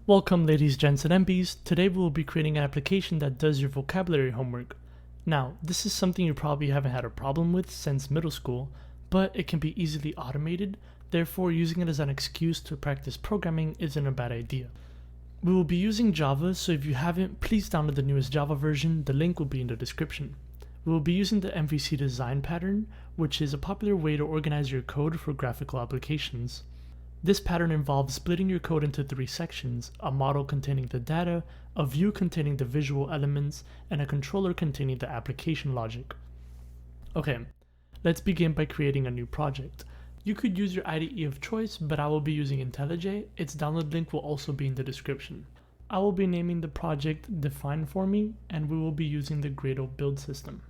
Welcome ladies, gents, and MBs. Today we will be creating an application that does your vocabulary homework. Now, this is something you probably haven't had a problem with since middle school, but it can be easily automated, therefore using it as an excuse to practice programming isn't a bad idea. We will be using Java, so if you haven't, please download the newest Java version, the link will be in the description. We will be using the MVC design pattern, which is a popular way to organize your code for graphical applications. This pattern involves splitting your code into 3 sections: a model containing the data, a view containing the visual elements, and a controller containing the application logic. Okay, let's begin by creating a new project. You could use your IDE of choice, but I will be using IntelliJ. Its download link will also be in the description. I will be naming the project Define For Me, and we will be using the Gradle build system.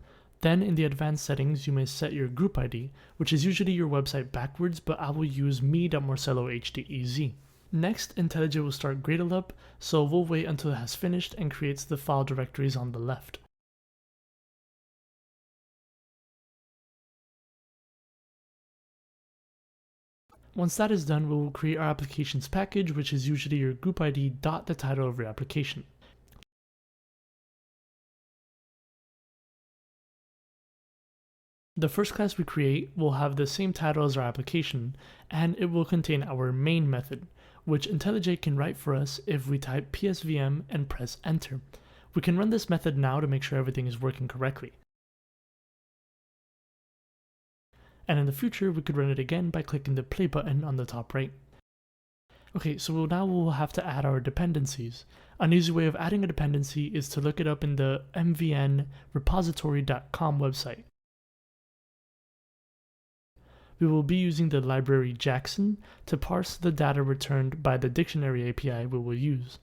Then in the advanced settings, you may set your group ID, which is usually your website backwards, but I will use me.marcelohdez. Next, IntelliJ will start Gradle up, so we'll wait until it has finished and creates the file directories on the left. Once that is done, we will create our applications package, which is usually your group ID dot the title of your application. The first class we create will have the same title as our application, and it will contain our main method, which IntelliJ can write for us if we type psvm and press enter. We can run this method now to make sure everything is working correctly. And in the future, we could run it again by clicking the play button on the top right. Okay, so now we'll have to add our dependencies. An easy way of adding a dependency is to look it up in the mvn repository.com website. We will be using the library Jackson to parse the data returned by the dictionary API we will use.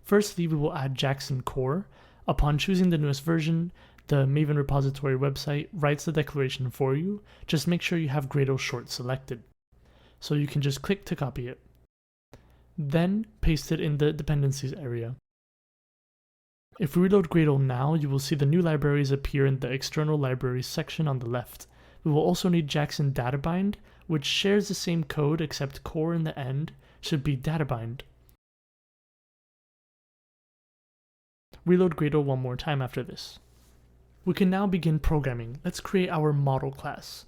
Firstly, we will add Jackson core. Upon choosing the newest version, the Maven repository website writes the declaration for you. Just make sure you have Gradle short selected. So you can just click to copy it. Then paste it in the dependencies area. If we reload Gradle now, you will see the new libraries appear in the external libraries section on the left. We will also need Jackson databind, which shares the same code except core in the end should be databind. Reload Gradle one more time after this. We can now begin programming. Let's create our model class.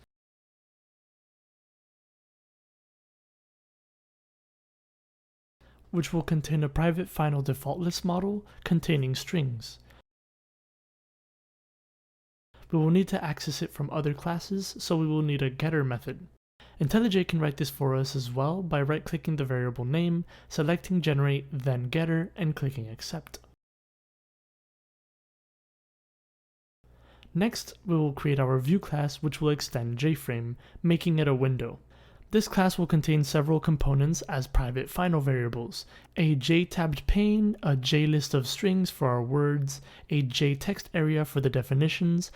Which will contain a private final default list model containing strings. We will need to access it from other classes, so we will need a getter method. IntelliJ can write this for us as well by right-clicking the variable name, selecting generate, then getter, and clicking accept. Next, we will create our view class, which will extend JFrame, making it a window. This class will contain several components as private final variables: a J-tabbed pane, a J-list of strings for our words, a J-text area for the definitions,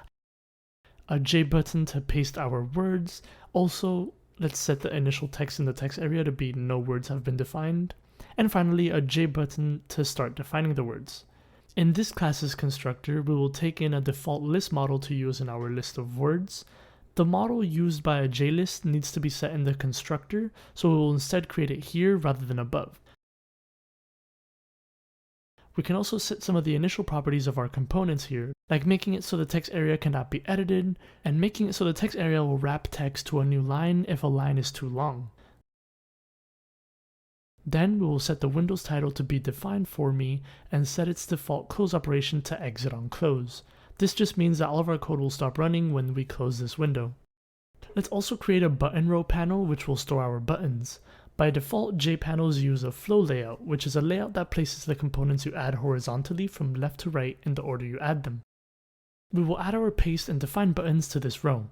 a J button to paste our words. Also, let's set the initial text in the text area to be no words have been defined. And finally, a J button to start defining the words. In this class's constructor, we will take in a default list model to use in our list of words. The model used by a JList needs to be set in the constructor, so we will instead create it here rather than above. We can also set some of the initial properties of our components here, like making it so the text area cannot be edited, and making it so the text area will wrap text to a new line if a line is too long. Then we will set the Windows title to be defined for me and set its default close operation to exit on close. This just means that all of our code will stop running when we close this window. Let's also create a button row panel which will store our buttons. By default, JPanels use a flow layout, which is a layout that places the components you add horizontally from left to right in the order you add them. We will add our paste and define buttons to this row.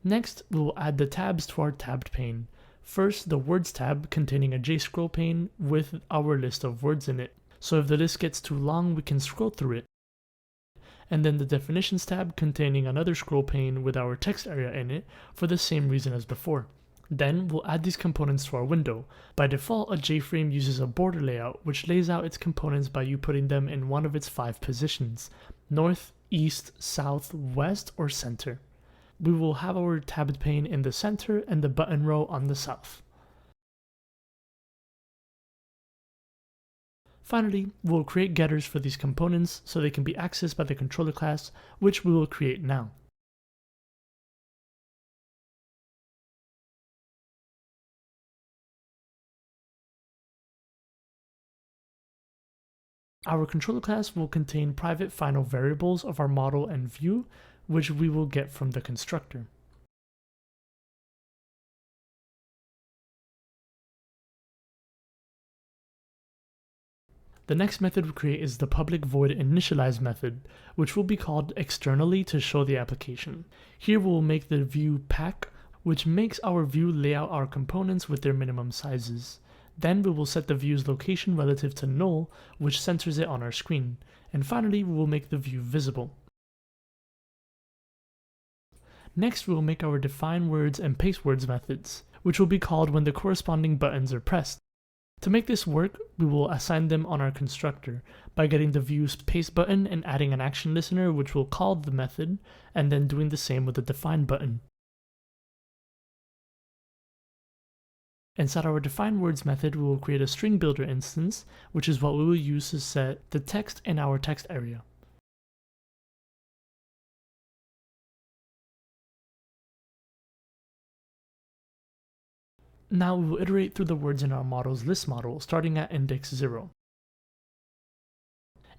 Next, we will add the tabs to our tabbed pane. First, the words tab containing a JScroll pane with our list of words in it. So if the list gets too long, we can scroll through it. And then the definitions tab containing another scroll pane with our text area in it for the same reason as before. Then we'll add these components to our window. By default, a JFrame uses a border layout which lays out its components by you putting them in one of its 5 positions: north, east, south, west, or center. We will have our tabbed pane in the center and the button row on the south. Finally, we'll create getters for these components so they can be accessed by the controller class, which we will create now. Our controller class will contain private final variables of our model and view, which we will get from the constructor. The next method we create is the public void initialize method, which will be called externally to show the application. Here we will make the view pack, which makes our view lay out our components with their minimum sizes. Then we will set the view's location relative to null, which centers it on our screen. And finally, we will make the view visible. Next, we will make our define words and paste words methods, which will be called when the corresponding buttons are pressed. To make this work, we will assign them on our constructor by getting the view's paste button and adding an action listener, which will call the method, and then doing the same with the define button. Inside our define words method, we will create a string builder instance, which is what we will use to set the text in our text area. Now we will iterate through the words in our model's list model, starting at index 0.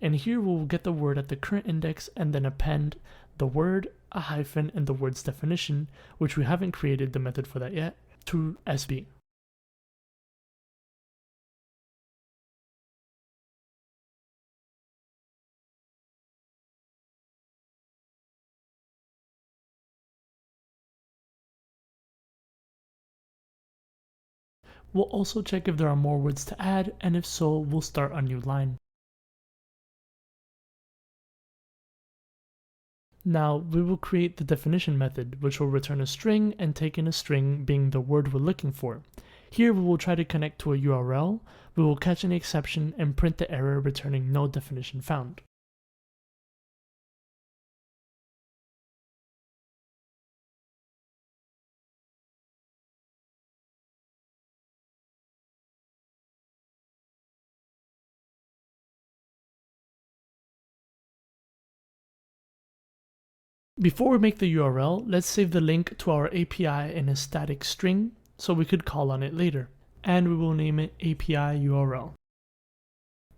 And here we will get the word at the current index and then append the word, a hyphen, and the word's definition, which we haven't created the method for that yet, to SB. We'll also check if there are more words to add, and if so, we'll start a new line. Now, we will create the definition method, which will return a string and take in a string being the word we're looking for. Here we will try to connect to a URL, we will catch any exception and print the error returning no definition found. Before we make the URL, let's save the link to our API in a static string so we could call on it later, and we will name it API URL.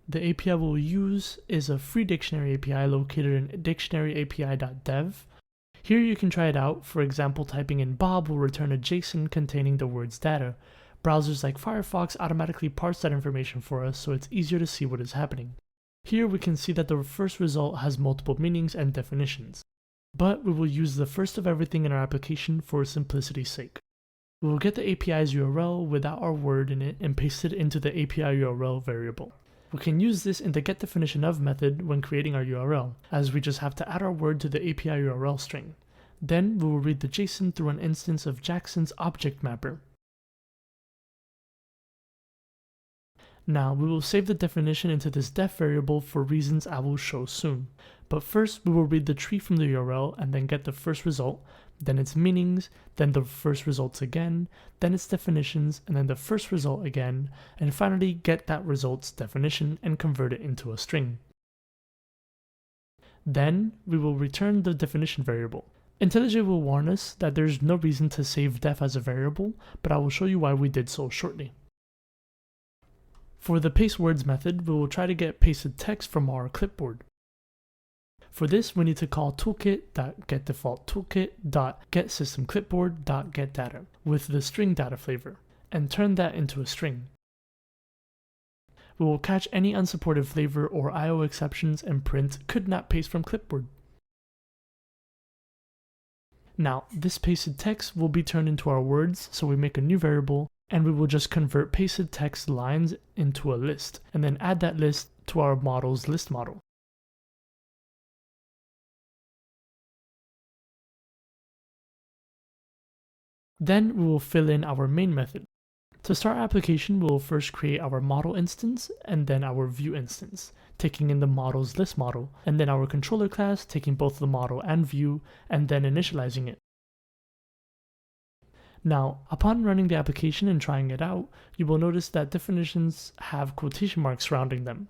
The API we'll use is a free dictionary API located in dictionaryapi.dev. Here you can try it out. For example, typing in Bob will return a JSON containing the word's data. Browsers like Firefox automatically parse that information for us, so it's easier to see what is happening. Here we can see that the first result has multiple meanings and definitions. But we will use the first of everything in our application for simplicity's sake. We will get the API's URL without our word in it and paste it into the API URL variable. We can use this in the getDefinitionOf method when creating our URL, as we just have to add our word to the API URL string. Then we will read the JSON through an instance of Jackson's object mapper. Now we will save the definition into this def variable for reasons I will show soon. But first we will read the tree from the URL and then get the first result, then its meanings, then the first results again, then its definitions, and then the first result again, and finally get that result's definition and convert it into a string. Then we will return the definition variable. IntelliJ will warn us that there's no reason to save def as a variable, but I will show you why we did so shortly. For the paste words method, we will try to get pasted text from our clipboard. For this, we need to call toolkit.getDefaultToolkit.getSystemClipboard.getData with the string data flavor, and turn that into a string. We will catch any unsupported flavor or IO exceptions and print could not paste from clipboard. Now, this pasted text will be turned into our words, so we make a new variable, and we will just convert pasted text lines into a list, and then add that list to our model's list model. Then we will fill in our main method. To start our application, we will first create our model instance and then our view instance, taking in the model's list model, and then our controller class, taking both the model and view, and then initializing it. Now, upon running the application and trying it out, you will notice that definitions have quotation marks surrounding them.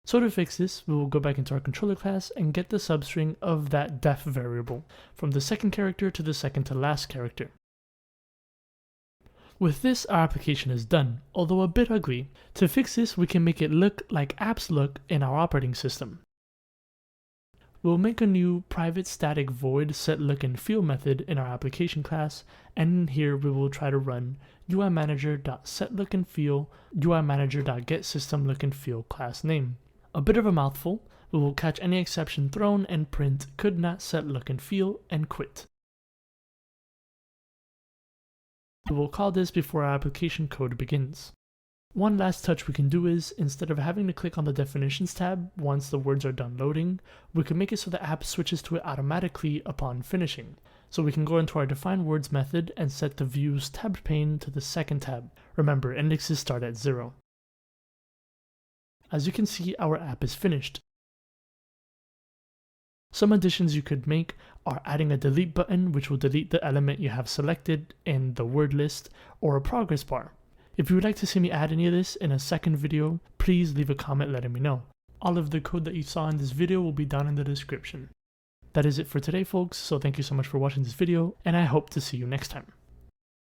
So to fix this, we will go back into our controller class and get the substring of that def variable from the second character to the second to last character. With this, our application is done, although a bit ugly. To fix this, we can make it look like apps look in our operating system. We'll make a new private static void setLookAndFeel method in our application class, and in here we will try to run uimanager.setLookAndFeel uimanager.getSystemLookAndFeel class name. A bit of a mouthful. We will catch any exception thrown and print could not set look and feel and quit. We will call this before our application code begins. One last touch we can do is, instead of having to click on the definitions tab once the words are done loading, we can make it so the app switches to it automatically upon finishing. So we can go into our define words method and set the views tabbed pane to the second tab. Remember, indexes start at 0. As you can see, our app is finished. Some additions you could make are adding a delete button, which will delete the element you have selected in the word list, or a progress bar. If you would like to see me add any of this in a second video, please leave a comment letting me know. All of the code that you saw in this video will be down in the description. That is it for today, folks, so thank you so much for watching this video, and I hope to see you next time.